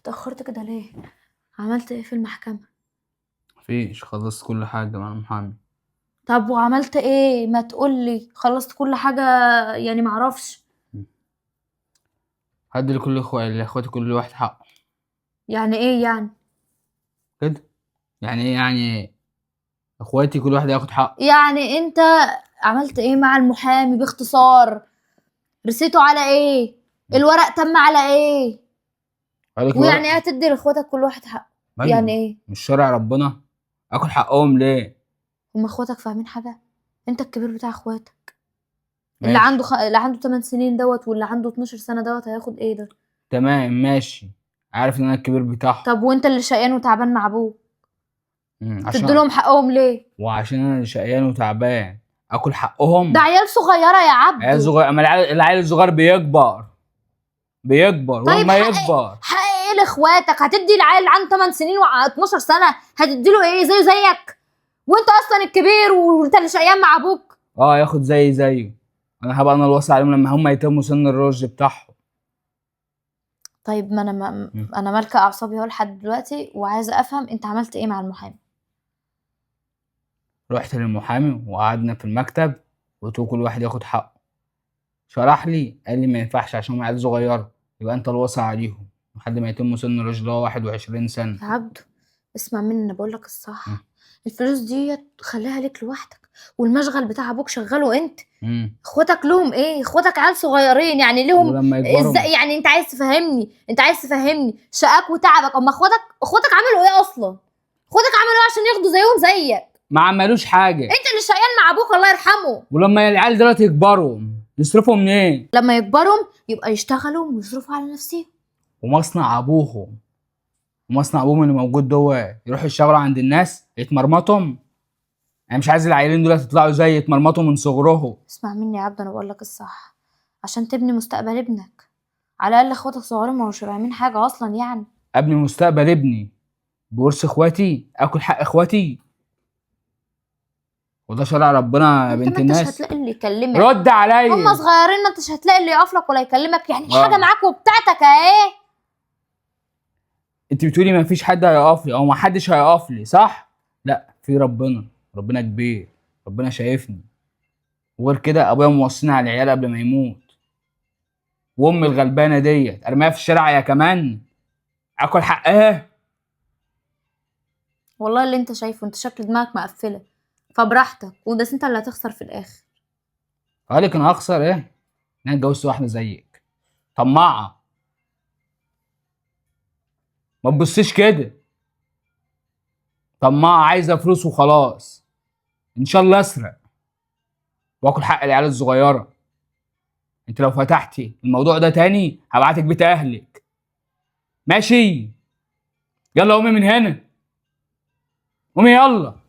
اتأخرت كده ليه؟ عملت ايه في المحكمة؟ مفيش، خلصت كل حاجة مع المحامي. طب وعملت ايه؟ ما تقولي خلصت كل حاجة. يعني معرفش. هدي لكل اخواتي كل واحد حقه. يعني ايه يعني؟ كده يعني ايه؟ يعني اخواتي كل واحد ياخد حقه. يعني انت عملت ايه مع المحامي باختصار؟ رسيته على ايه؟ الورق تم على ايه؟ عليك ويعني ايه ورقة. هتدي لاخواتك كل واحد حقه؟ يعني ايوه، ايه؟ مش شرع ربنا اكل حقهم ليه؟ هما اخواتك فاهمين حاجة؟ انت الكبير بتاع اخواتك. ماشي. اللي عنده 8 سنين دوت واللي عنده 12 سنة دوت هياخد ايه ده؟ تمام ماشي. عارف ان انا الكبير بتاعهم. طب وانت اللي شقيان وتعبان مع ابوك عشان تديلهم حقهم ليه؟ وعشان انا اللي شقيان وتعبان اكل حقهم. ده عيال صغيرة يا عيال عبدو. صغير، اما العيل الصغير بيكبر طيب ولما يكبر. حق ايه لاخواتك؟ هتدي العيل اللي عنده 8 سنين و12 سنة هتديله ايه؟ زيه زيك؟ وانت اصلا الكبير وانت اللي شقيان مع ابوك. ياخد زيه. انا هبقى انا الوصي عليهم لما هم يتموا سن الرشد بتاعهم. طيب ما انا مالكه اعصابي اهو لحد دلوقتي وعايزه افهم انت عملت ايه مع المحامي. رحت للمحامي وقعدنا في المكتب وقلت له كل واحد ياخد حقه. شرح لي، قال لي ما ينفعش عشان هم عيال صغيره، يبقى انت الوصي عليهم لحد ما يتم سن الرشد اللي هو 21 سنه. يا عبدو اسمع مني، انا بقول لك مم. الصح. الفلوس دي خليها ليك لوحدك، والمشغل بتاع ابوك شغله انت. اخواتك لهم ايه؟ اخواتك عيال صغيرين يعني لهم. ولما يكبروا. ازاي يعني؟ انت عايز تفهمني شقاك وتعبك. اما اخواتك عملوا ايه اصلا؟ اخواتك عملوا ايه عشان ياخدوا زيهم زيك؟ ما عملوش حاجه. انت اللي شقيان مع ابوك الله يرحمه. ولما العيال دلوقتي يكبروا يصرفوا منين؟ لما يكبروا يبقى يشتغلوا ويصرفوا على نفسهم. ومصنع ابوهم ومصنع ابوهم اللي موجود ده يروحوا يشتغلوا عند الناس يتمرمطهم. انا مش عايز العيالين دول يطلعوا زي يتمرمطوا من صغرهم. اسمع مني يا عبد، انا بقول لك الصح عشان تبني مستقبل ابنك. على الاقل اخواتك صغيرين ما هوش فاهمين حاجه اصلا يعني. ابني مستقبل ابني بورث اخواتي، اكل حق اخواتي؟ وده شرع ربنا يا انت ما بنت انتش الناس. هتلاقي اللي يكلمك. رد عليا. هما صغيرين، ما انتش هتلاقي اللي يقف لك ولا يكلمك. يعني الحاجه اه معاك وبتاعتك اهي. انت بتقولي ما فيش حد هيقف لي او ما حدش هيقف لي، صح؟ لا، في ربنا كبير، ربنا شايفني. وغير كده ابويا موصيني على العيال قبل ما يموت. وامي الغلبانه ديت ارميها في الشارع يا كمان اكل حقها. والله اللي انت شايفه، انت شكل دماغك مقفله، فبراحتك. وده انت اللي هتخسر في الاخر. قالك انا هخسر ايه؟ ان انا اتجوزت واحده زيك طماعه. ما تبصيش كده. طماعه عايزه فلوس وخلاص. ان شاء الله اسرق واكل حق العيال الصغيره. انت لو فتحتي الموضوع ده تاني هبعتك بيت اهلك. ماشي؟ يلا قومي من هنا، قومي يلا.